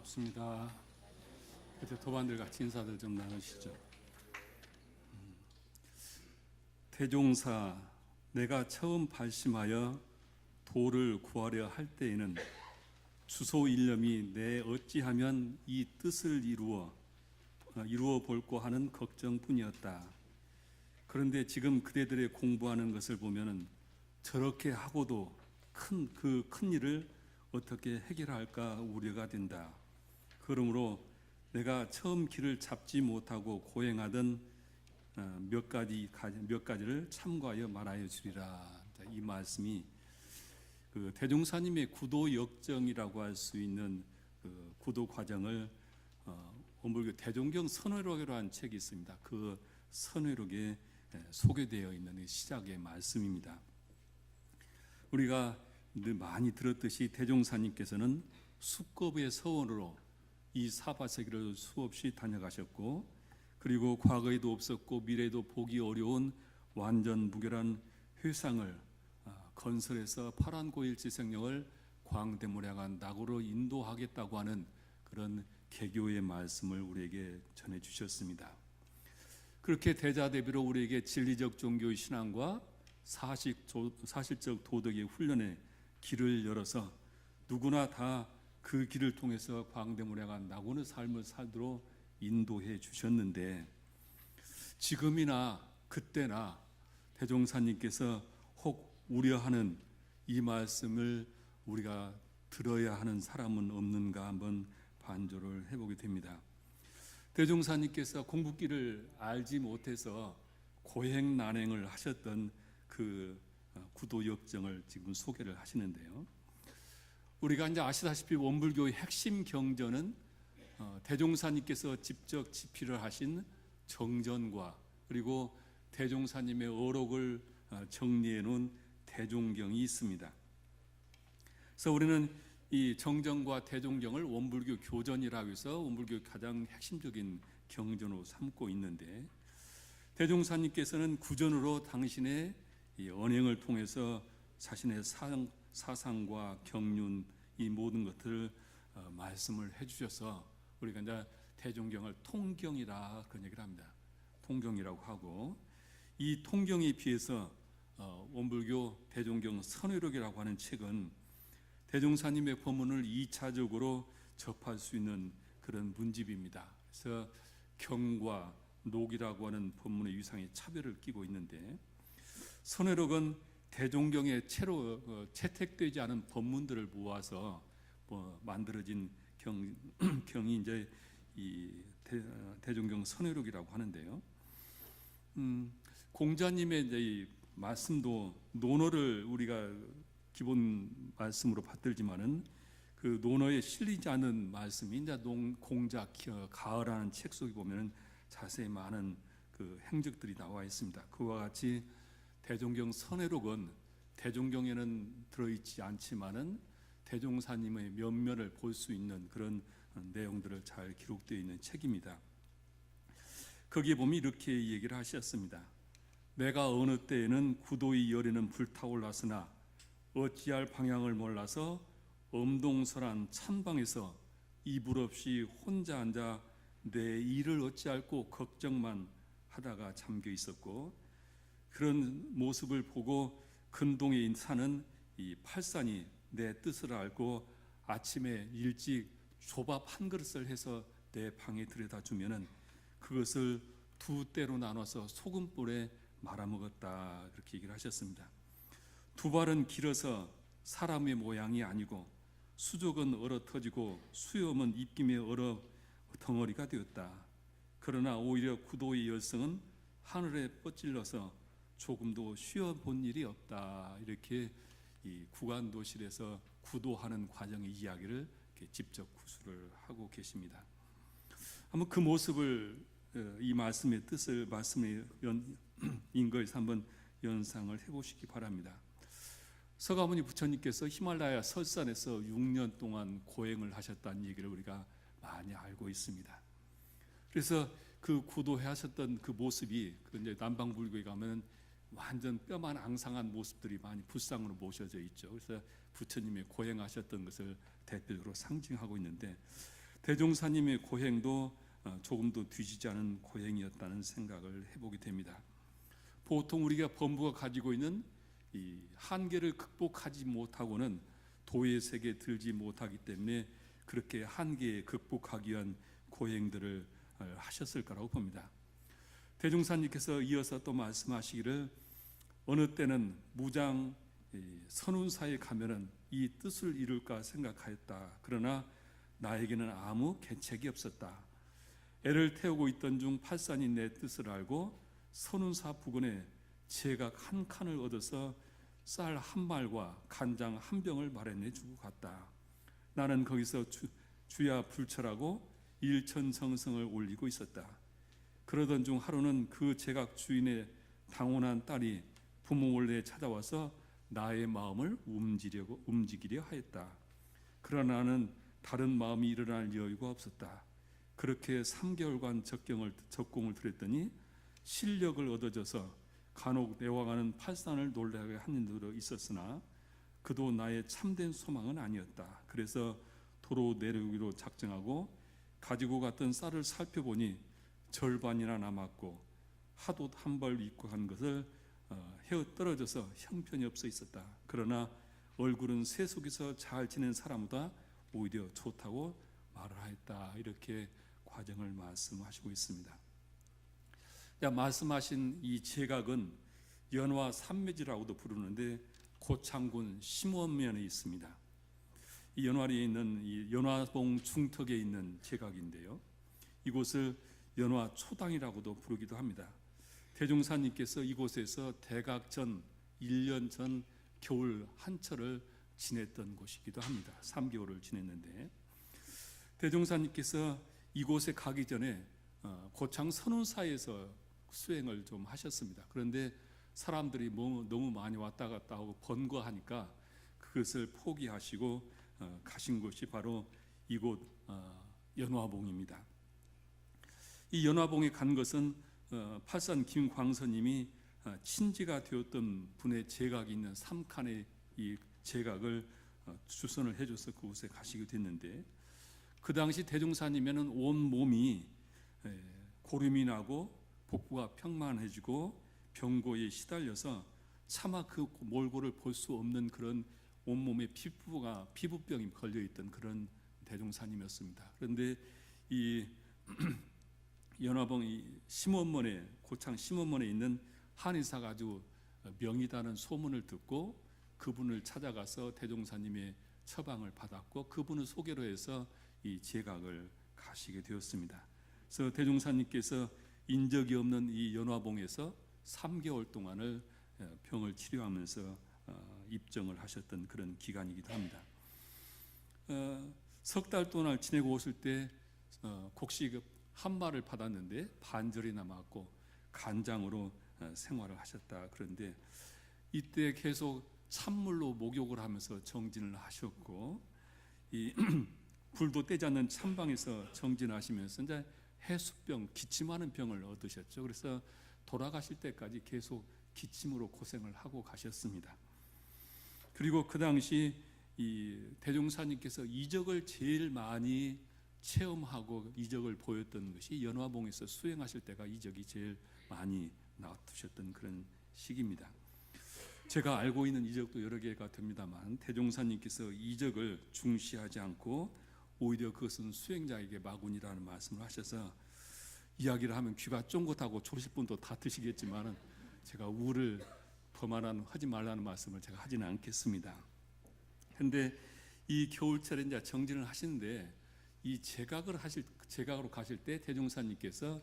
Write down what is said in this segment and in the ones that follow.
반갑습니다. 그때 도반들 같이 인사들 좀 나누시죠. 대종사, 내가 처음 발심하여 도를 구하려 할 때에는 주소 일념이 내 어찌하면 이 뜻을 이루어 볼꼬 하는 걱정뿐이었다. 그런데 지금 그대들의 공부하는 것을 보면은 저렇게 하고도 큰 일을 어떻게 해결할까 우려가 된다. 그러므로 내가 처음 길을 잡지 못하고 고행하던 몇 가지를 참고하여 말하여 주리라. 이 말씀이 그 대종사님의 구도 역정이라고 할 수 있는 그 구도 과정을 원불교 대종경 선회록이라는 책이 있습니다. 그 선회록에 소개되어 있는 시작의 말씀입니다. 우리가 늘 많이 들었듯이 대종사님께서는 숙겁의 서원으로 이 사바세계를 수없이 다녀가셨고, 그리고 과거에도 없었고 미래에도 보기 어려운 완전 무결한 회상을 건설해서 파란고일지생령을 광대무량한 낙으로 인도하겠다고 하는 그런 개교의 말씀을 우리에게 전해주셨습니다. 그렇게 대자대비로 우리에게 진리적 종교의 신앙과 사실적 도덕의 훈련에 길을 열어서 누구나 다 그 길을 통해서 광대무량한 낙원의 삶을 살도록 인도해 주셨는데, 지금이나 그때나 대종사님께서 혹 우려하는 이 말씀을 우리가 들어야 하는 사람은 없는가 한번 반조를 해보게 됩니다. 대종사님께서 공부길을 알지 못해서 고행난행을 하셨던 그 구도 역정을 지금 소개를 하시는데요. 우리가 이제 아시다시피 원불교의 핵심 경전은 대종사님께서 직접 집필을 하신 정전과 그리고 대종사님의 어록을 정리해 놓은 대종경이 있습니다. 그래서 우리는 이 정전과 대종경을 원불교 교전이라고 해서 원불교의 가장 핵심적인 경전으로 삼고 있는데, 대종사님께서는 구전으로 당신의 이 언행을 통해서 자신의 사상과 경륜 이 모든 것들을 말씀을 해주셔서 우리가 이제 대종경을 통경이라 그런 얘기를 합니다. 통경이라고 하고, 이 통경에 비해서 원불교 대종경 선회록이라고 하는 책은 대종사님의 법문을 2차적으로 접할 수 있는 그런 문집입니다. 그래서 경과 녹이라고 하는 법문의 위상에 차별을 끼고 있는데, 선회록은 대종경에 채로 채택되지 않은 법문들을 모아서 만들어진 경이 이제 이 대종경 선회록이라고 하는데요. 공자님의 이제 이 말씀도 논어를 우리가 기본 말씀으로 받들지만은 그 논어에 실리지 않은 말씀이 이제 공자 가을하는 책 속에 보면은 자세히 많은 그 행적들이 나와 있습니다. 그와 같이 대종경 선회록은 대종경에는 들어있지 않지만은 대종사님의 면면을 볼 수 있는 그런 내용들을 잘 기록되어 있는 책입니다. 거기에 보면 이렇게 얘기를 하셨습니다. 내가 어느 때에는 구도의 열에는 불타올랐으나 어찌할 방향을 몰라서 엄동설한 찬방에서 이불 없이 혼자 앉아 내 일을 어찌할꼬 걱정만 하다가 잠겨 있었고, 그런 모습을 보고 근동에 사는 이 팔산이 내 뜻을 알고 아침에 일찍 조밥 한 그릇을 해서 내 방에 들여다 주면은 그것을 두 때로 나눠서 소금불에 말아 먹었다, 그렇게 얘기를 하셨습니다. 두 발은 길어서 사람의 모양이 아니고 수족은 얼어 터지고 수염은 입김에 얼어 덩어리가 되었다. 그러나 오히려 구도의 열성은 하늘에 뻗질러서 조금도 쉬어본 일이 없다. 이렇게 이 구간도실에서 구도하는 과정의 이야기를 이렇게 직접 구술을 하고 계십니다. 한번 그 모습을 이 말씀의 뜻을 말씀의 인거에서 한번 연상을 해보시기 바랍니다. 서가모니 부처님께서 히말라야 설산에서 6년 동안 고행을 하셨다는 얘기를 우리가 많이 알고 있습니다. 그래서 그 구도해 하셨던 그 모습이 이제 남방불교에 가면 완전 뼈만 앙상한 모습들이 많이 불상으로 모셔져 있죠. 그래서 부처님이 고행하셨던 것을 대표적으로 상징하고 있는데, 대종사님의 고행도 조금도 뒤지지 않은 고행이었다는 생각을 해보게 됩니다. 보통 우리가 범부가 가지고 있는 이 한계를 극복하지 못하고는 도의 세계에 들지 못하기 때문에 그렇게 한계에 극복하기 위한 고행들을 하셨을 거라고 봅니다. 대종사님께서 이어서 또 말씀하시기를 어느 때는 무장 선운사에 가면은 이 뜻을 이룰까 생각하였다. 그러나 나에게는 아무 계책이 없었다. 애를 태우고 있던 중 팔산이 내 뜻을 알고 선운사 부근에 제각 한 칸을 얻어서 쌀 한 말과 간장 한 병을 마련해 주고 갔다. 나는 거기서 주야 불철하고 일천성성을 올리고 있었다. 그러던 중 하루는 그 제각 주인의 당혼한 딸이 부모 몰래 찾아와서 나의 마음을 움직이려 하였다. 그러나 나는 다른 마음이 일어날 여유가 없었다. 그렇게 3개월간 적공을 들였더니 실력을 얻어져서 간혹 내와가는 팔산을 놀라게 하는 일도 있었으나 그도 나의 참된 소망은 아니었다. 그래서 도로 내려오기로 작정하고 가지고 갔던 쌀을 살펴보니 절반이나 남았고 하도 한 벌 입고 간 것을 헤어 떨어져서 형편이 없어 있었다. 그러나 얼굴은 새 속에서 잘 지낸 사람보다 오히려 좋다고 말을 하였다. 이렇게 과정을 말씀하시고 있습니다. 말씀하신 이 제각은 연화 삼매지라고도 부르는데 고창군 심원면에 있습니다. 이 연화리에 있는 이 연화봉 중턱에 있는 제각인데요. 이곳을 연화 초당이라고도 부르기도 합니다. 대종사님께서 이곳에서 대각 전 1년 전 겨울 한철을 지냈던 곳이기도 합니다. 3개월을 지냈는데 대종사님께서 이곳에 가기 전에 고창 선운사에서 수행을 좀 하셨습니다. 그런데 사람들이 너무 많이 왔다 갔다 하고 번거하니까 그것을 포기하시고 가신 곳이 바로 이곳 연화봉입니다. 이 연화봉에 간 것은 팔산 김광선님이 친지가 되었던 분의 제각이 있는 3칸의 이 제각을 주선을 해줘서 그곳에 가시게 됐는데 그 당시 대종사님에는 온 몸이 고름이 나고 복부가 평만해지고 병고에 시달려서 차마 그 몰골을 볼 수 없는 그런 온몸에 피부병이 걸려있던 그런 대종사님이었습니다. 그런데 이 연화봉 심원문에 고창 심원문에 있는 한의사가 아주 명이다는 소문을 듣고 그분을 찾아가서 대종사님의 처방을 받았고 그분을 소개로 해서 이 제각을 가시게 되었습니다. 그래서 대종사님께서 인적이 없는 이 연화봉에서 3개월 동안을 병을 치료하면서 입정을 하셨던 그런 기간이기도 합니다. 석 달 동안 지내고 오실 때 곡식 한 마를 받았는데 반절이 남았고 간장으로 생활을 하셨다. 그런데 이때 계속 찬물로 목욕을 하면서 정진을 하셨고 이 불도 떼지 않는 찬방에서 정진하시면서 이제 해수병, 기침하는 병을 얻으셨죠. 그래서 돌아가실 때까지 계속 기침으로 고생을 하고 가셨습니다. 그리고 그 당시 이 대종사님께서 이적을 제일 많이 체험하고 이적을 보였던 것이 연화봉에서 수행하실 때가 이적이 제일 많이 나타나셨던 그런 시기입니다. 제가 알고 있는 이적도 여러 개가 됩니다만 대종사님께서 이적을 중시하지 않고 오히려 그것은 수행자에게 마군이라는 말씀을 하셔서 이야기를 하면 귀가 쫑긋하고 조실 분도 다 드시겠지만 제가 우를 범하는 하지 말라는 말씀을 제가 하지는 않겠습니다. 그런데 이 겨울철에 이제 정진을 하시는데 이 제각으로 가실 때 대종사님께서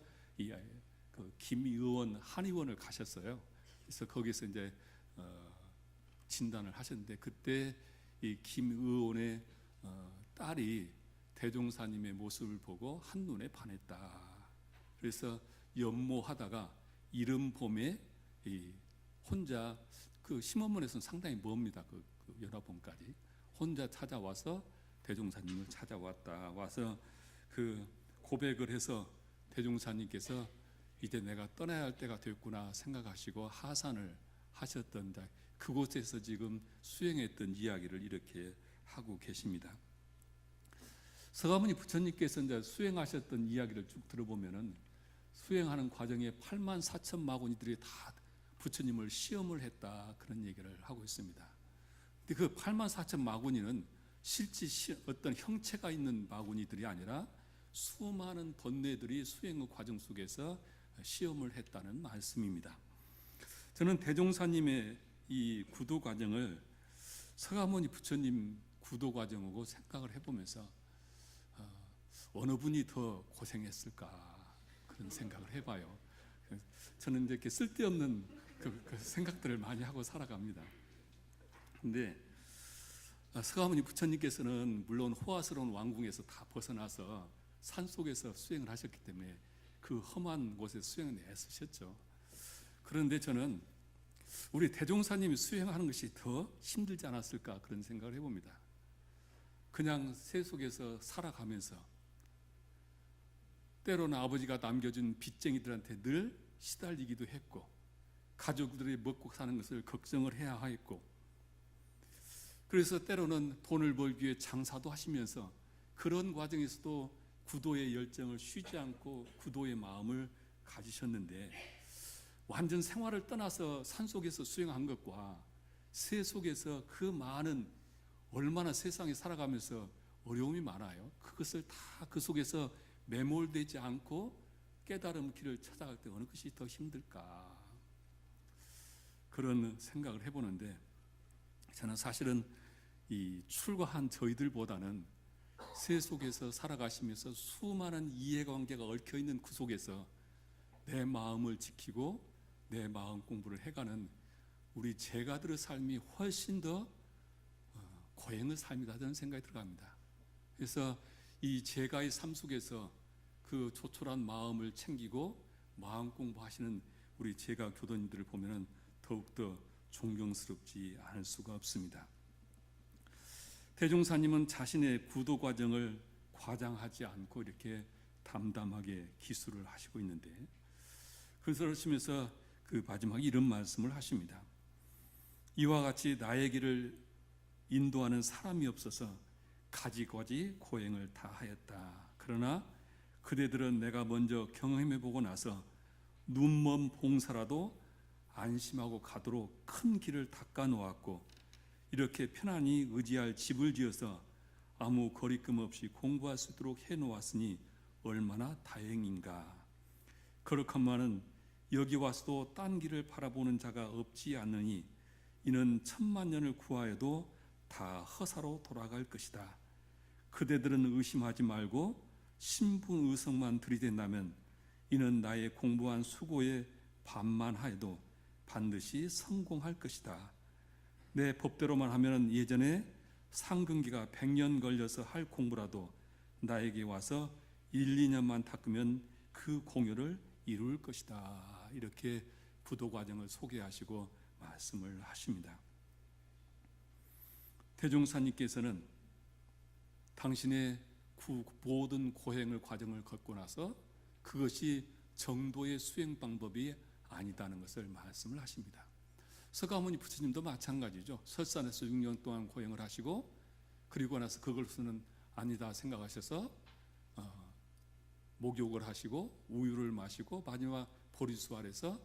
그 김의원 한의원을 가셨어요. 그래서 거기서 이제 진단을 하셨는데 그때 이 김의원의 딸이 대종사님의 모습을 보고 한눈에 반했다. 그래서 연모하다가 이른 봄에 혼자 그 심원문에서는 상당히 멉니다. 그 연화봉까지 혼자 찾아와서 대종사님을 찾아왔다. 와서 그 고백을 해서 대종사님께서 이제 내가 떠나야 할 때가 됐구나 생각하시고 하산을 하셨던 그곳에서 지금 수행했던 이야기를 이렇게 하고 계십니다. 서가모니 부처님께서 이제 수행하셨던 이야기를 쭉 들어보면은 수행하는 과정에 8만 4천 마구니들이 다 부처님을 시험을 했다 그런 얘기를 하고 있습니다. 근데 그 8만 4천 마구니는 실제 어떤 형체가 있는 마구니들이 아니라 수많은 번뇌들이 수행의 과정 속에서 시험을 했다는 말씀입니다. 저는 대종사님의 이 구도 과정을 서가모니 부처님 구도 과정하고 생각을 해보면서 어느 분이 더 고생했을까 그런 생각을 해봐요. 저는 이제 이렇게 쓸데없는 그 생각들을 많이 하고 살아갑니다. 근데 서가모니 부처님께서는 물론 호화스러운 왕궁에서 다 벗어나서 산 속에서 수행을 하셨기 때문에 그 험한 곳에 수행을 애쓰셨죠. 그런데 저는 우리 대종사님이 수행하는 것이 더 힘들지 않았을까 그런 생각을 해봅니다. 그냥 새 속에서 살아가면서 때로는 아버지가 남겨준 빚쟁이들한테 늘 시달리기도 했고 가족들이 먹고 사는 것을 걱정을 해야 했고 그래서 때로는 돈을 벌기 위해 장사도 하시면서 그런 과정에서도 구도의 열정을 쉬지 않고 구도의 마음을 가지셨는데 완전 생활을 떠나서 산속에서 수행한 것과 새 속에서 그 많은 얼마나 세상에 살아가면서 어려움이 많아요. 그것을 다 그 속에서 매몰되지 않고 깨달음 길을 찾아갈 때 어느 것이 더 힘들까 그런 생각을 해보는데 저는 사실은 이 출가한 저희들보다는 새 속에서 살아가시면서 수많은 이해관계가 얽혀있는 그 속에서 내 마음을 지키고 내 마음 공부를 해가는 우리 제가들의 삶이 훨씬 더 고행의 삶이다 저는 생각이 들어갑니다. 그래서 이 제가의 삶 속에서 그 조촐한 마음을 챙기고 마음 공부하시는 우리 제가 교도님들을 보면 더욱더 존경스럽지 않을 수가 없습니다. 대종사님은 자신의 구도 과정을 과장하지 않고 이렇게 담담하게 기술을 하시고 있는데 그러시면서 그 마지막에 이런 말씀을 하십니다. 이와 같이 나의 길을 인도하는 사람이 없어서 가지가지 고행을 다 하였다. 그러나 그대들은 내가 먼저 경험해보고 나서 눈먼 봉사라도 안심하고 가도록 큰 길을 닦아 놓았고 이렇게 편안히 의지할 집을 지어서 아무 거리낌 없이 공부할 수 있도록 해놓았으니 얼마나 다행인가. 그렇건만은 여기 와서도 딴 길을 바라보는 자가 없지 않으니 이는 천만년을 구하여도 다 허사로 돌아갈 것이다. 그대들은 의심하지 말고 신분의석만 들이댄다면 이는 나의 공부한 수고에 반만하여도 반드시 성공할 것이다. 내 법대로만 하면 예전에 상근기가 100년 걸려서 할 공부라도 나에게 와서 1, 2년만 닦으면 그 공효를 이룰 것이다. 이렇게 구도 과정을 소개하시고 말씀을 하십니다. 대종사님께서는 당신의 모든 고행을 과정을 걷고 나서 그것이 정도의 수행 방법이 아니다는 것을 말씀을 하십니다. 서가모니 부처님도 마찬가지죠. 설산에서 6년 동안 고행을 하시고 그리고 나서 그것은 아니다 생각하셔서 목욕을 하시고 우유를 마시고 마지막 보리수 아래서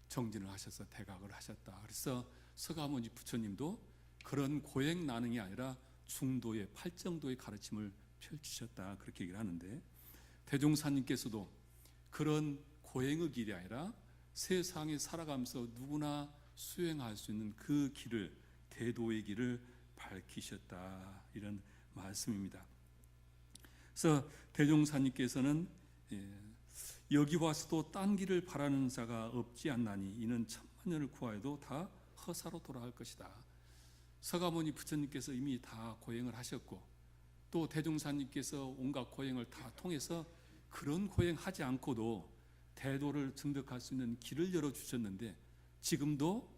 정진을 하셔서 대각을 하셨다. 그래서 서가모니 부처님도 그런 고행 나능이 아니라 중도의 팔정도의 가르침을 펼치셨다 그렇게 얘기를 하는데 대종사님께서도 그런 고행의 길이 아니라 세상에 살아가면서 누구나 수행할 수 있는 그 길을 대도의 길을 밝히셨다 이런 말씀입니다. 그래서 대종사님께서는 여기 와서도 딴 길을 바라는 자가 없지 않나니 이는 천만년을 구하여도 다 허사로 돌아갈 것이다. 서가모니 부처님께서 이미 다 고행을 하셨고 또 대종사님께서 온갖 고행을 다 통해서 그런 고행하지 않고도 대도를 증득할 수 있는 길을 열어주셨는데 지금도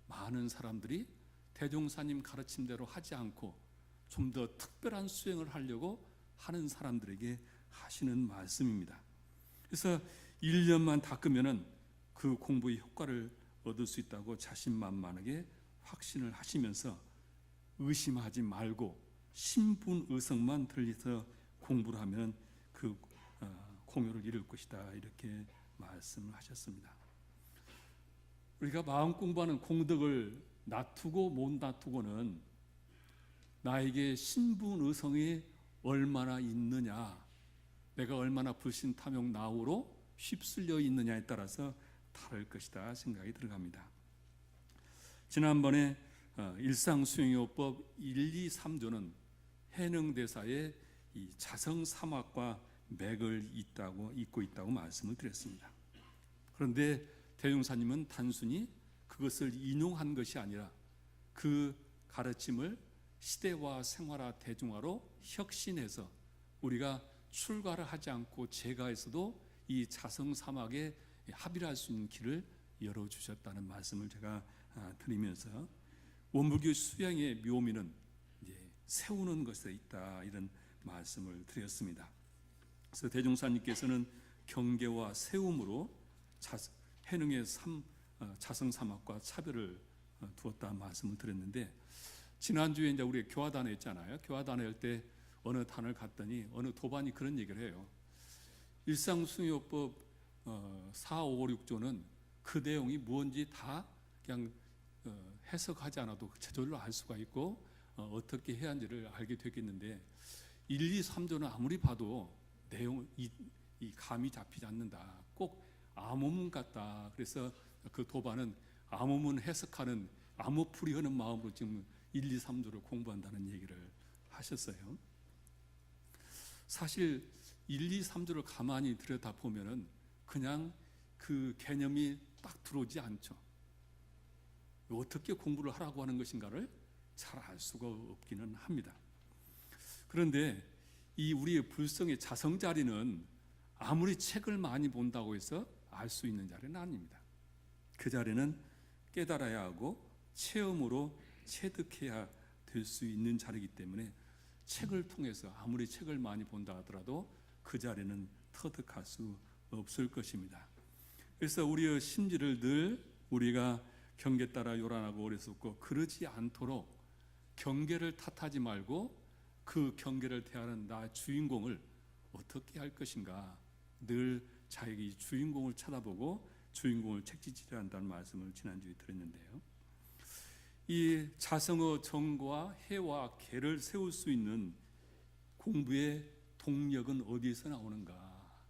많은 사람들이 대종사님 가르침대로 하지 않고 좀 더 특별한 수행을 하려고 하는 사람들에게 하시는 말씀입니다. 그래서 1년만 닦으면 그 공부의 효과를 얻을 수 있다고 자신만만하게 확신을 하시면서 의심하지 말고 신분 의성만 들려서 공부를 하면 그 공효를 이룰 것이다, 이렇게 말씀을 하셨습니다. 우리가 마음 공부하는 공덕을 놔두고 못 놔두고는 나에게 신분 의성이 얼마나 있느냐, 내가 얼마나 불신탐욕 나우로 휩쓸려 있느냐에 따라서 다를 것이다 생각이 들어갑니다. 지난번에 일상수행요법 1, 2, 3조는 해능대사의 이 자성사막과 맥을 잇고 있다고 말씀을 드렸습니다. 그런데 대종사님은 단순히 그것을 인용한 것이 아니라 그 가르침을 시대화, 생활화, 대중화로 혁신해서 우리가 출가를 하지 않고 재가에서도 이 자성사막에 합일할 수 있는 길을 열어주셨다는 말씀을 제가 드리면서 원불교 수양의 묘미는 이제 세우는 것에 있다, 이런 말씀을 드렸습니다. 그래서 대종사님께서는 경계와 세움으로 해능의 자성사막과 차별을 두었다 말씀을 드렸는데, 지난주에 이제 우리 교화단에 했잖아요. 교화단에 할 때 어느 단을 갔더니 어느 도반이 그런 얘기를 해요. 일상수행요법 4, 5, 6조는 그 내용이 뭔지 다 그냥 해석하지 않아도 저절로 알 수가 있고 어떻게 해야 하는지를 알게 되겠는데 1, 2, 3조는 아무리 봐도 내용 이 감이 잡히지 않는다. 꼭 암호문 같다. 그래서 그 도반은 암호문 해석하는 암호풀이 하는 마음으로 지금 1, 2, 3조를 공부한다는 얘기를 하셨어요. 사실 1, 2, 3조를 가만히 들여다보면은 그냥 그 개념이 딱 들어오지 않죠. 어떻게 공부를 하라고 하는 것인가를 잘 알 수가 없기는 합니다. 그런데 이 우리의 불성의 자성자리는 아무리 책을 많이 본다고 해서 알 수 있는 자리는 아닙니다. 그 자리는 깨달아야 하고 체험으로 체득해야 될 수 있는 자리이기 때문에 책을 통해서 아무리 책을 많이 본다 하더라도 그 자리는 터득할 수 없을 것입니다. 그래서 우리의 심지를 늘 우리가 경계 따라 요란하고 어리석고 그러지 않도록 경계를 탓하지 말고 그 경계를 대하는 나 주인공을 어떻게 할 것인가, 늘 자기 주인공을 찾아보고 주인공을 책짓지려 한다는 말씀을 지난주에 드렸는데요. 이 자성어 정과 해와 계를 세울 수 있는 공부의 동력은 어디에서 나오는가?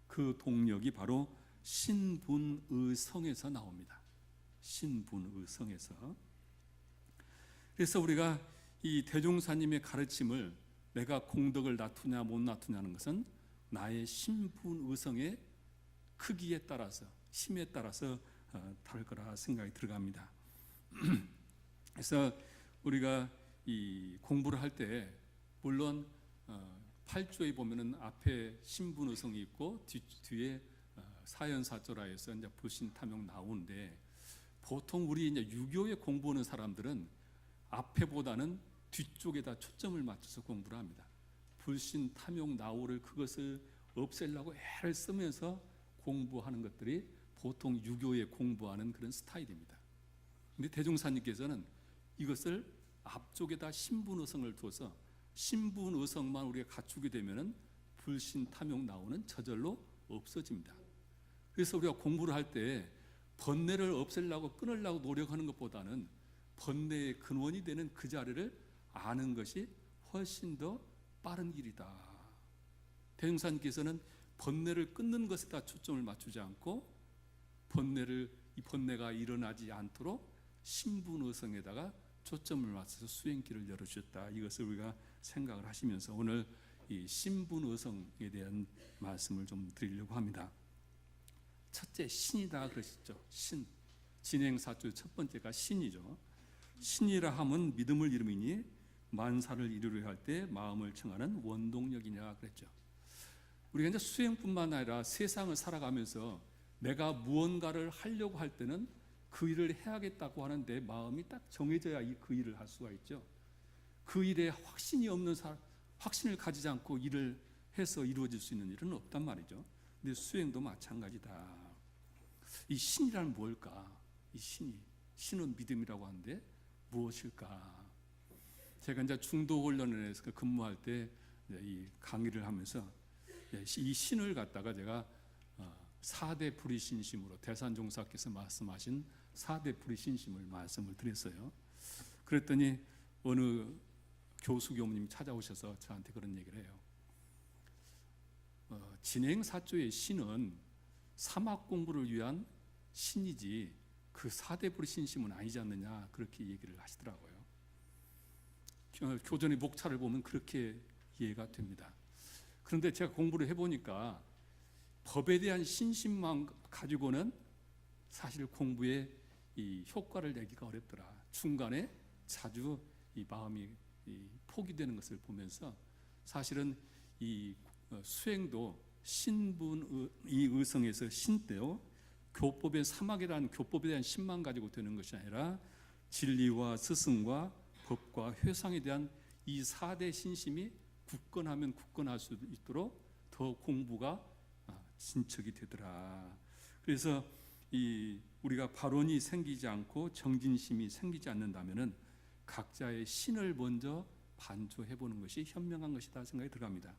그 동력이 바로 신분의성에서 나옵니다. 신분의성에서. 그래서 우리가 이 대종사님의 가르침을 내가 공덕을 놔두냐 못 놔두냐는 것은 나의 신분의성의 크기에 따라서, 힘에 따라서 다를 거라 생각이 들어갑니다. 그래서 우리가 이 공부를 할 때 물론 8조에 보면은 앞에 신분의성이 있고 뒤에 사연사조라 해서 이제 불신탐욕 나오는데, 보통 우리 이제 유교에 공부하는 사람들은 앞에보다는 뒤쪽에다 초점을 맞춰서 공부를 합니다. 불신탐욕 나오를 그것을 없애려고 애를 쓰면서 공부하는 것들이 보통 유교에 공부하는 그런 스타일입니다. 근데 대종사님께서는 이것을 앞쪽에다 신분의성을 두어서 신분의성만 우리가 갖추게 되면은 불신탐욕 나오는 저절로 없어집니다. 그래서 우리가 공부를 할 때 번뇌를 없애려고 끊으려고 노력하는 것보다는 번뇌의 근원이 되는 그 자리를 아는 것이 훨씬 더 빠른 길이다. 대종사님께서는 번뇌를 끊는 것에다 초점을 맞추지 않고 이 번뇌가 일어나지 않도록 신분의성에다가 초점을 맞춰서 수행길을 열어주셨다. 이것을 우리가 생각을 하시면서 오늘 이 신분의성에 대한 말씀을 좀 드리려고 합니다. 첫째, 신이다 그러시죠. 신. 진행사주 첫 번째가 신이죠. 신이라 함은 믿음을 이름이니 만사를 이루려 할 때 마음을 청하는 원동력이냐 그랬죠. 우리가 이제 수행뿐만 아니라 세상을 살아가면서 내가 무언가를 하려고 할 때는 그 일을 해야겠다고 하는 내 마음이 딱 정해져야 그 일을 할 수가 있죠. 그 일에 확신이 없는 사람, 확신을 가지지 않고 일을 해서 이루어질 수 있는 일은 없단 말이죠. 근데 수행도 마찬가지다. 이 신이란 뭘까? 이 신은 믿음이라고 하는데 무엇일까? 제가 이제 중도훈련원에서 근무할 때 이 강의를 하면서 이 신을 갖다가 제가 4대 불의신심으로 대산종사께서 말씀하신 4대 불의신심을 말씀을 드렸어요. 그랬더니 어느 교수 교무님이 찾아오셔서 저한테 그런 얘기를 해요. 진행사조의 신은 사막 공부를 위한 신이지 그 4대 불의신심은 아니지 않느냐, 그렇게 얘기를 하시더라고요. 교전의 목차를 보면 그렇게 이해가 됩니다. 그런데 제가 공부를 해보니까 법에 대한 신심만 가지고는 사실 공부에 이 효과를 내기가 어렵더라. 중간에 자주 이 마음이 포기되는 것을 보면서 사실은 이 수행도 신분의 의성에서 신대요, 교법의 사막이라는 교법에 대한 신만 가지고 되는 것이 아니라 진리와 스승과 법과 회상에 대한 이 4대 신심이 굳건하면 굳건할 수 있도록 더 공부가 진척이 되더라. 그래서 이 우리가 발언이 생기지 않고 정진심이 생기지 않는다면은 각자의 신을 먼저 반조해 보는 것이 현명한 것이다 생각이 들어갑니다.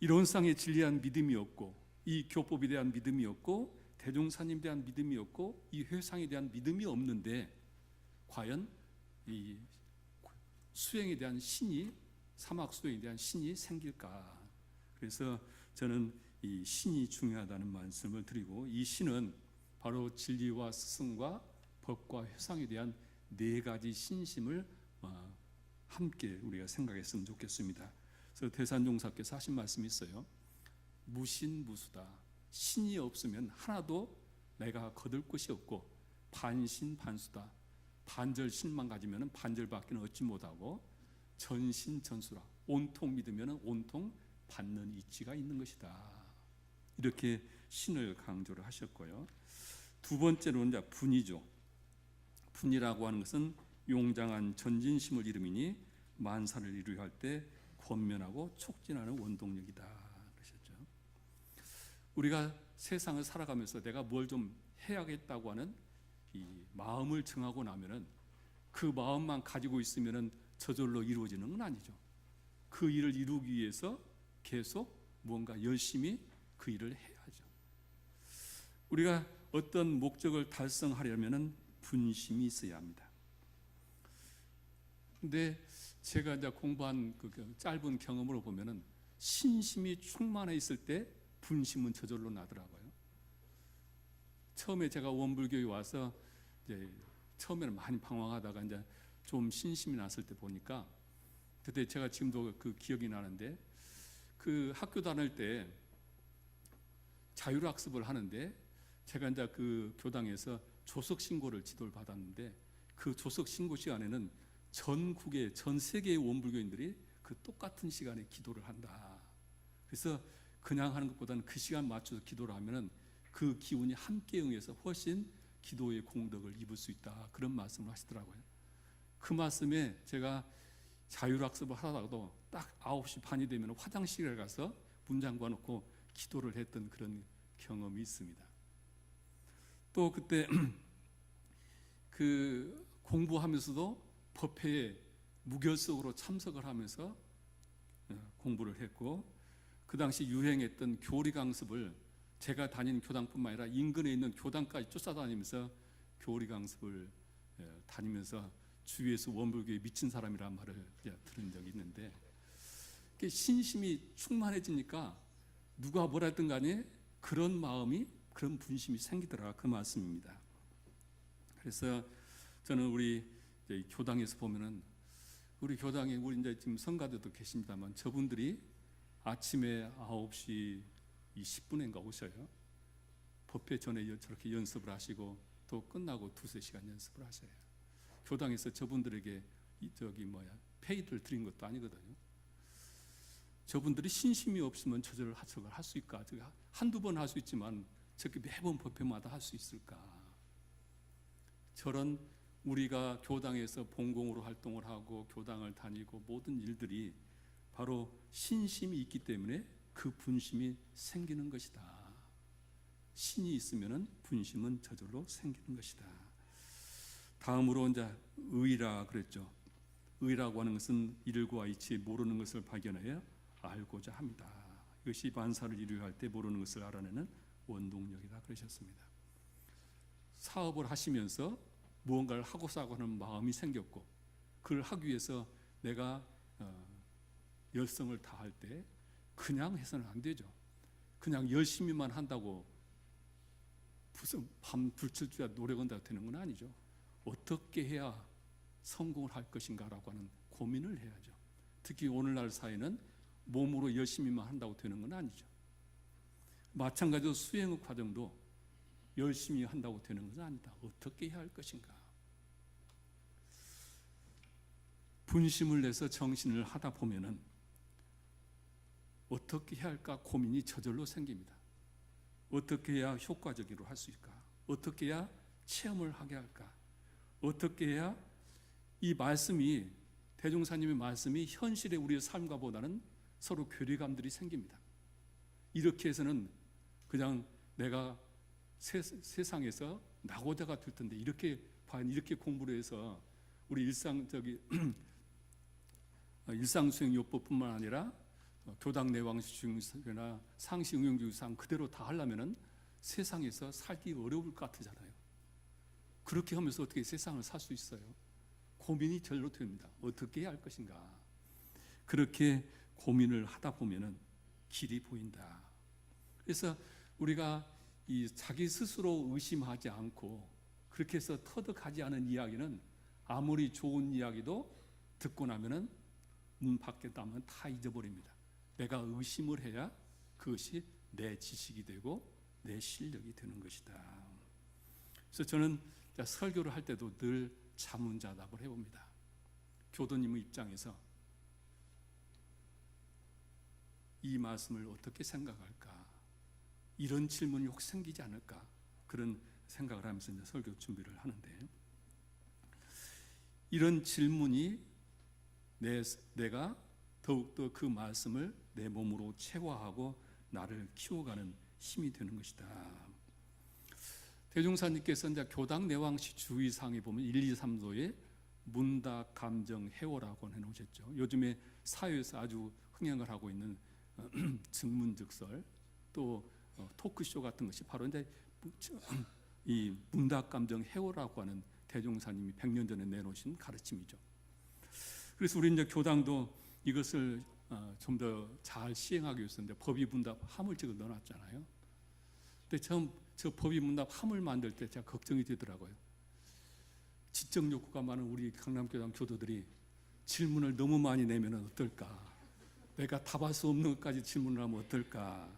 이론상의 진리한 믿음이 없고, 이 교법에 대한 믿음이 없고, 대종사님에 대한 믿음이 없고, 이 회상에 대한 믿음이 없는데 과연 이 수행에 대한 신이, 사막 수행에 대한 신이 생길까? 그래서 저는 이 신이 중요하다는 말씀을 드리고, 이 신은 바로 진리와 스승과 법과 회상에 대한 4가지 신심을 함께 우리가 생각했으면 좋겠습니다. 그래서 대산종사께서 하신 말씀이 있어요. 무신무수다. 신이 없으면 하나도 내가 거둘 것이 없고, 반신반수다. 반절신만 가지면 반절밖에는 얻지 못하고, 전신전수라. 온통 믿으면 온통 받는 이치가 있는 것이다. 이렇게 신을 강조를 하셨고요. 두 번째로는 이제 분이죠. 분이라고 하는 것은 용장한 전진심을 이름이니 만사를 이루려 할 때 권면하고 촉진하는 원동력이다 그러셨죠. 우리가 세상을 살아가면서 내가 뭘 좀 해야겠다고 하는 이 마음을 정하고 나면은 그 마음만 가지고 있으면은 저절로 이루어지는 건 아니죠. 그 일을 이루기 위해서 계속 뭔가 열심히 그 일을 해야죠. 우리가 어떤 목적을 달성하려면은 분심이 있어야 합니다. 근데 제가 이제 공부한 그 짧은 경험으로 보면은 신심이 충만해 있을 때 분심은 저절로 나더라고요. 처음에 제가 원불교에 와서 이제 처음에는 많이 방황하다가 이제 좀 신심이 났을 때 보니까, 그때 제가 지금도 그 기억이 나는데, 그 학교 다닐 때 자율학습을 하는데 제가 이제 그 교당에서 조석 신고를 지도를 받았는데, 그 조석 신고 시간에는 전국의 전 세계의 원불교인들이 그 똑같은 시간에 기도를 한다. 그래서 그냥 하는 것보다는 그 시간 맞춰서 기도를 하면은 그 기운이 함께 응해서 훨씬 기도의 공덕을 입을 수 있다. 그런 말씀을 하시더라고요. 그 말씀에 제가 자율학습을 하다가도 딱 9시 반이 되면 화장실에 가서 문 잠궈 놓고 기도를 했던 그런 경험이 있습니다. 또 그때 그 공부하면서도 법회에 무결석으로 참석을 하면서 공부를 했고, 그 당시 유행했던 교리 강습을 제가 다닌 교당뿐만 아니라 인근에 있는 교당까지 쫓아다니면서 교리 강습을 다니면서 주위에서 원불교에 미친 사람이라는 말을 들은 적이 있는데, 신심이 충만해지니까 누가 뭐라 했든 간에 그런 마음이, 그런 분심이 생기더라, 그 말씀입니다. 그래서 저는 우리 교당에서 보면은, 우리 교당에 우리 이제 지금 성가대도 계십니다만, 저분들이 아침에 9시 10분인가 오셔요. 법회 전에 저렇게 연습을 하시고 또 끝나고 2-3시간 연습을 하셔요. 교당에서 저분들에게 페이를 드린 것도 아니거든요. 저분들이 신심이 없으면 저절로 저걸 할 수 있을까? 한두 번 할 수 있지만 저렇게 매번 법회마다 할 수 있을까? 저런 우리가 교당에서 본공으로 활동을 하고 교당을 다니고 모든 일들이 바로 신심이 있기 때문에 그 분심이 생기는 것이다. 신이 있으면 분심은 저절로 생기는 것이다. 다음으로 이제 의라 그랬죠. 의라고 하는 것은 이를과 이치 모르는 것을 발견하여 알고자 합니다. 이것이 만사를 이루려 할 때 모르는 것을 알아내는 원동력이다 그러셨습니다. 사업을 하시면서 무언가를 하고자 하는 마음이 생겼고 그걸 하기 위해서 내가 열성을 다할 때 그냥 해서는 안 되죠. 그냥 열심히만 한다고 무슨 밤 불철주야 노력한다고 되는 건 아니죠. 어떻게 해야 성공을 할 것인가라고 하는 고민을 해야죠. 특히 오늘날 사회는 몸으로 열심히만 한다고 되는 건 아니죠. 마찬가지로 수행의 과정도 열심히 한다고 되는 것은 아니다. 어떻게 해야 할 것인가. 분심을 내서 정신을 하다 보면은 어떻게 해야 할까 고민이 저절로 생깁니다. 어떻게 해야 효과적으로 할 수 있을까? 어떻게 해야 체험을 하게 할까? 어떻게 해야 이 말씀이 대종사님의 말씀이 현실의 우리의 삶과 보다는 서로 괴리감들이 생깁니다. 이렇게 해서는 그냥 내가 세상에서 낙오자가 될 텐데 이렇게 공부를 해서 우리 일상수행요법뿐만 아니라 교당 내왕시중이나 상시응용주의상 그대로 다 하려면은 세상에서 살기 어려울 것 같잖아요. 그렇게 하면서 어떻게 세상을 살 수 있어요? 고민이 절로 됩니다. 어떻게 해야 할 것인가? 그렇게 고민을 하다 보면은 길이 보인다. 그래서 우리가 이 자기 스스로 의심하지 않고 그렇게 해서 터득하지 않은 이야기는 아무리 좋은 이야기도 듣고 나면은 문 밖에 나면 다 잊어버립니다. 내가 의심을 해야 그것이 내 지식이 되고 내 실력이 되는 것이다. 그래서 저는 설교를 할 때도 늘 자문자답을 해봅니다. 교도님의 입장에서 이 말씀을 어떻게 생각할까? 이런 질문이 혹 생기지 않을까? 그런 생각을 하면서 이제 설교 준비를 하는데 이런 질문이 내가 더욱더 그 말씀을 내 몸으로 체화하고 나를 키워가는 힘이 되는 것이다. 대종사님께서 이제 교당 내왕시 주의사항에 보면 1, 2, 3도에 문답, 감정, 해오라고 해놓으셨죠. 요즘에 사회에서 아주 흥행을 하고 있는 증문즉설 또 토크쇼 같은 것이 바로 이제 이 문답, 감정, 해오라고 하는 대종사님이 100년 전에 내놓으신 가르침이죠. 그래서 우리 이제 교당도 이것을 좀 더 잘 시행하기 위해서 법의 문답 함을책을 넣어놨잖아요. 근데 저 법의 문답 함을 만들 때 제가 걱정이 되더라고요. 지적 욕구가 많은 우리 강남교당 교도들이 질문을 너무 많이 내면 어떨까? 내가 답할 수 없는 것까지 질문을 하면 어떨까?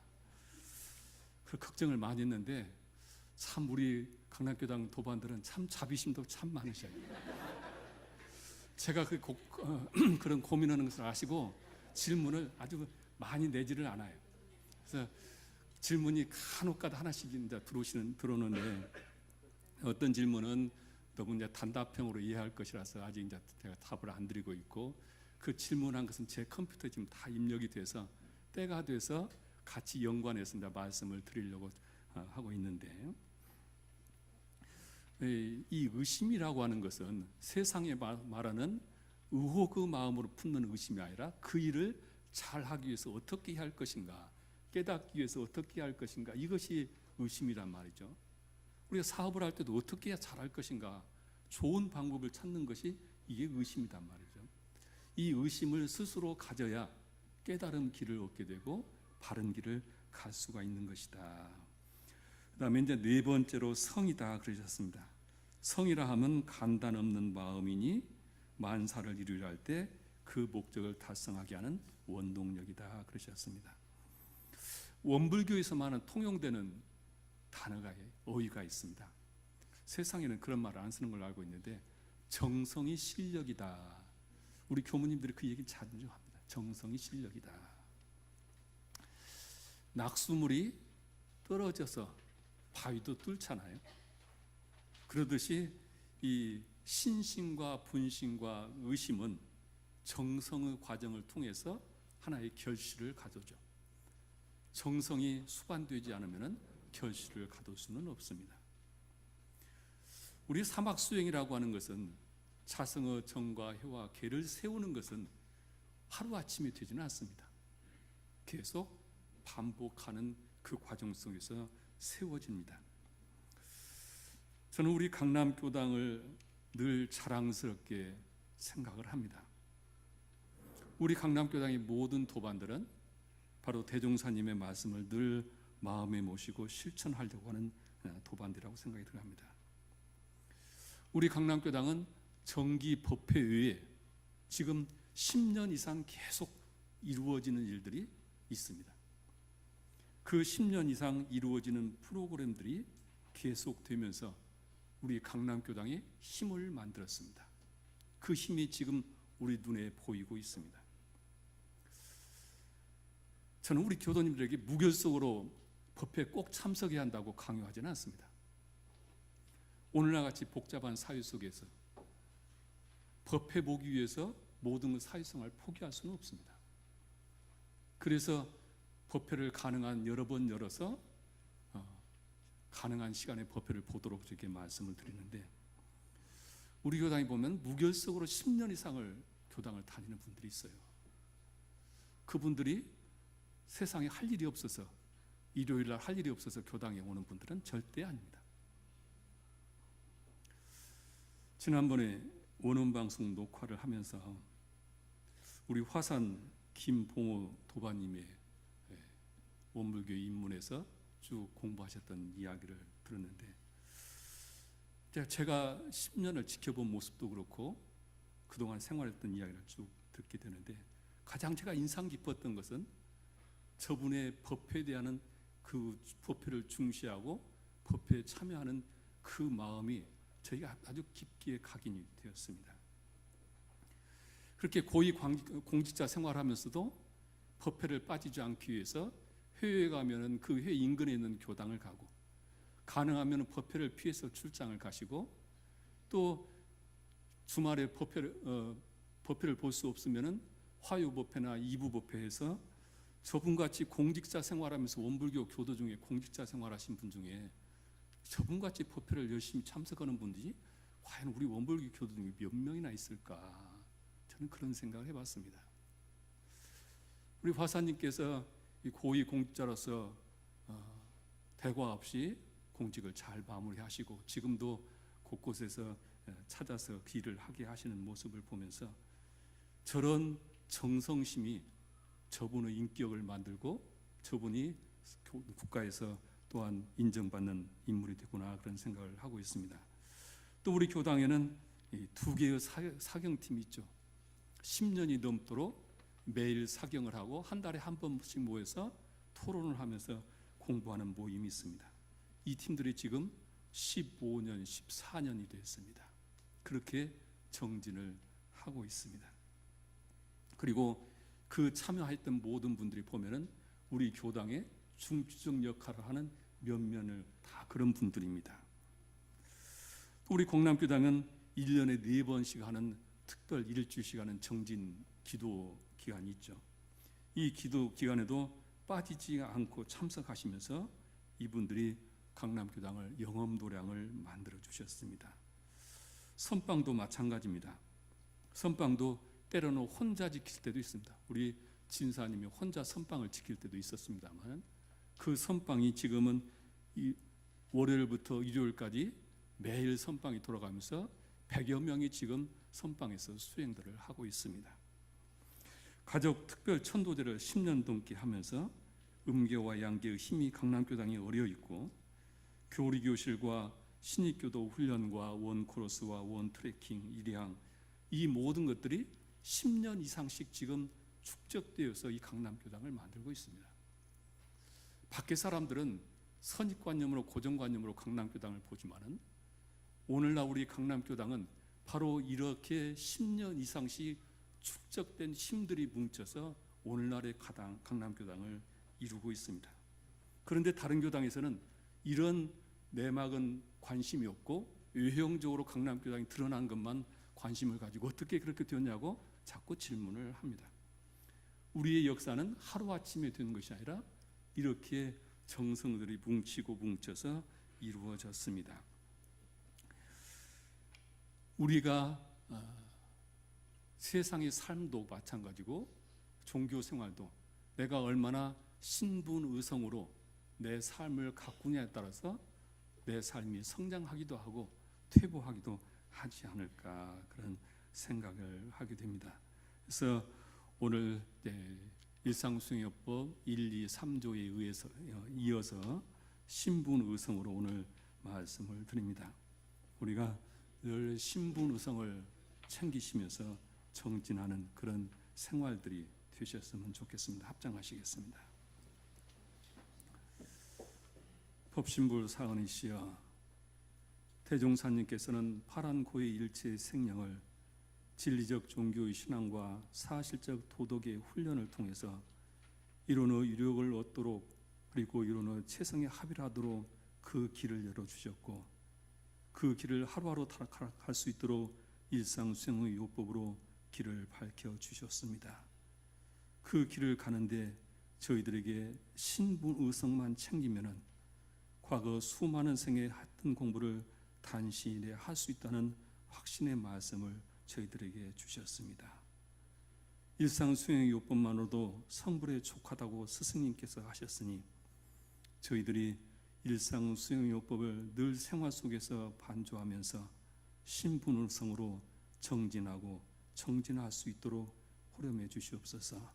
그 걱정을 많이 했는데 참 우리 강남교당 도반들은 참 자비심도 참 많으셔요. 제가 그런 고민하는 것을 아시고 질문을 아주 많이 내지를 않아요. 그래서 질문이 간혹가다 하나씩 들어오는데 어떤 질문은 너무 이제 단답형으로 이해할 것이라서 아직 이제 제가 답을 안 드리고 있고 그 질문한 것은 제 컴퓨터에 지금 다 입력이 돼서 때가 돼서 같이 연관해서 이제 말씀을 드리려고 하고 있는데 이 의심이라고 하는 것은 세상에 말하는 의혹의 마음으로 품는 의심이 아니라 그 일을 잘하기 위해서 어떻게 해야 할 것인가 깨닫기 위해서 어떻게 해야 할 것인가 이것이 의심이란 말이죠. 우리가 사업을 할 때도 어떻게 해야 잘할 것인가 좋은 방법을 찾는 것이 이게 의심이란 말이죠. 이 의심을 스스로 가져야 깨달음 길을 얻게 되고 바른 길을 갈 수가 있는 것이다. 그 다음에 이제 네 번째로 성이다 그러셨습니다. 성이라 하면 간단 없는 마음이니 만사를 이루려 할 때 그 목적을 달성하게 하는 원동력이다 그러셨습니다. 원불교에서만은 통용되는 단어가 어휘가 있습니다. 세상에는 그런 말을 안 쓰는 걸로 알고 있는데 정성이 실력이다. 우리 교무님들이 그 얘기를 자주 합니다. 정성이 실력이다. 낙수물이 떨어져서 바위도 뚫잖아요. 그러듯이 이 신심과 분심과 의심은 정성의 과정을 통해서 하나의 결실을 가져오죠. 정성이 수반되지 않으면 결실을 가둘 수는 없습니다. 우리 사막 수행이라고 하는 것은 자성어 정과 해와 계를 세우는 것은 하루아침에 되지는 않습니다. 계속 반복하는 그 과정 속에서 세워집니다. 저는 우리 강남교당을 늘 자랑스럽게 생각을 합니다. 우리 강남교당의 모든 도반들은 바로 대종사님의 말씀을 늘 마음에 모시고 실천하려고 하는 도반들이라고 생각이 들어갑니다. 우리 강남교당은 정기 법회외에 지금 10년 이상 계속 이루어지는 일들이 있습니다. 그 10년 이상 이루어지는 프로그램들이 계속되면서 우리 강남교당의 힘을 만들었습니다. 그 힘이 지금 우리 눈에 보이고 있습니다. 저는 우리 교도님들에게 무결석으로 법회에 꼭 참석해야 한다고 강요하지는 않습니다. 오늘날 같이 복잡한 사회 속에서 법회 보기 위해서 모든 사회생활을 포기할 수는 없습니다. 그래서 법회를 가능한 여러 번 열어서 가능한 시간에 법회를 보도록 이렇게 말씀을 드리는데, 우리 교당에 보면 무결석으로 10년 이상을 교당을 다니는 분들이 있어요. 그분들이 세상에 할 일이 없어서, 일요일날 할 일이 없어서 교당에 오는 분들은 절대 아닙니다. 지난번에 원음방송 녹화를 하면서 우리 화산 김봉호 도반님의 원불교 입문에서 쭉 공부하셨던 이야기를 들었는데, 제가 10년을 지켜본 모습도 그렇고 그동안 생활했던 이야기를 쭉 듣게 되는데, 가장 제가 인상 깊었던 것은 저분의 법회에 대한 그 법회를 중시하고 법회에 참여하는 그 마음이 저희가 아주 깊게 각인이 되었습니다. 그렇게 고위 공직자 생활하면서도 법회를 빠지지 않기 위해서 회의에 가면은 그 회의 인근에 있는 교당을 가고, 가능하면 법회를 피해서 출장을 가시고, 또 주말에 법회를 볼 수 없으면은 화요법회나 이부법회에서 저분같이 공직자 생활하면서 원불교 교도 중에 공직자 생활하신 분 중에 저분같이 법회를 열심히 참석하는 분들이 과연 우리 원불교 교도 중에 몇 명이나 있을까? 저는 그런 생각을 해봤습니다. 우리 화사님께서 고위 공직자로서 대과 없이 공직을 잘 마무리하시고 지금도 곳곳에서 찾아서 일을 하게 하시는 모습을 보면서 저런 정성심이 저분의 인격을 만들고 저분이 국가에서 또한 인정받는 인물이 되구나, 그런 생각을 하고 있습니다. 또 우리 교당에는 두 개의 사경팀이 있죠. 10년이 넘도록 매일 사경을 하고 한 달에 한 번씩 모여서 토론을 하면서 공부하는 모임이 있습니다. 이 팀들이 지금 15년, 14년이 됐습니다. 그렇게 정진을 하고 있습니다. 그리고 그 참여했던 모든 분들이 보면은 우리 교당의 중추적 역할을 하는 면면을 다 그런 분들입니다. 또 우리 공남교당은 1년에 4번씩 하는 특별 일주일씩 하는 정진 기도 기간이 있죠. 이 기도 기간에도 빠지지 않고 참석하시면서 이분들이 강남교당을 영업도량을 만들어 주셨습니다. 선빵도 마찬가지입니다. 선빵도 때로는 혼자 지킬 때도 있습니다. 우리 진사님이 혼자 선빵을 지킬 때도 있었습니다만, 그 선빵이 지금은 월요일부터 일요일까지 매일 선빵이 돌아가면서 100여 명이 지금 선빵에서 수행들을 하고 있습니다. 가족 특별 천도제를 10년 넘게 하면서 음계와 양계의 힘이 강남교당에 어려 있고, 교리교실과 신입교도 훈련과 원코러스와 원트래킹, 일양, 이 모든 것들이 10년 이상씩 지금 축적되어서 이 강남교당을 만들고 있습니다. 밖에 사람들은 선입관념으로 고정관념으로 강남교당을 보지만은 오늘날 우리 강남교당은 바로 이렇게 10년 이상씩 축적된 힘들이 뭉쳐서 오늘날의 강남교당을 이루고 있습니다. 그런데 다른 교당에서는 이런 내막은 관심이 없고 외형적으로 강남교당이 드러난 것만 관심을 가지고 어떻게 그렇게 되었냐고 자꾸 질문을 합니다. 우리의 역사는 하루아침에 되는 것이 아니라 이렇게 정성들이 뭉치고 뭉쳐서 이루어졌습니다. 우리가 세상의 삶도 마찬가지고 종교 생활도 내가 얼마나 신분의성으로 내 삶을 가꾸냐에 따라서 내 삶이 성장하기도 하고 퇴보하기도 하지 않을까, 그런 생각을 하게 됩니다. 그래서 오늘 일상수행요법 1, 2, 3조에 의해서 이어서 신분의성으로 오늘 말씀을 드립니다. 우리가 늘 신분의성을 챙기시면서 정진하는 그런 생활들이 되셨으면 좋겠습니다. 합장하시겠습니다. 법신불 사은이시여, 대종사님께서는 파란 고의 일체의 생명을 진리적 종교의 신앙과 사실적 도덕의 훈련을 통해서 이론의 유력을 얻도록, 그리고 이론의 최성에 합일하도록 그 길을 열어주셨고, 그 길을 하루하루 타락할 수 있도록 일상수행의 요법으로 길을 밝혀주셨습니다. 그 길을 가는데 저희들에게 신분의성만 챙기면은 과거 수많은 생에 했던 공부를 단시일에 할 수 있다는 확신의 말씀을 저희들에게 주셨습니다. 일상수행의 요법만으로도 성불에 족하다고 스승님께서 하셨으니 저희들이 일상수행의 요법을 늘 생활 속에서 반조하면서 신분의성으로 정진하고 정진할 수 있도록 호렴해 주시옵소서.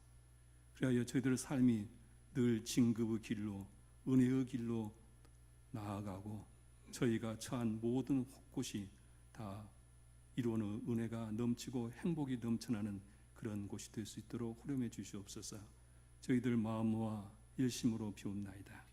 그리하여 저희들의 삶이 늘 진급의 길로, 은혜의 길로 나아가고 저희가 처한 모든 곳이 다 이루어는 은혜가 넘치고 행복이 넘쳐나는 그런 곳이 될 수 있도록 호렴해 주시옵소서. 저희들 마음 모아 일심으로 비옵나이다.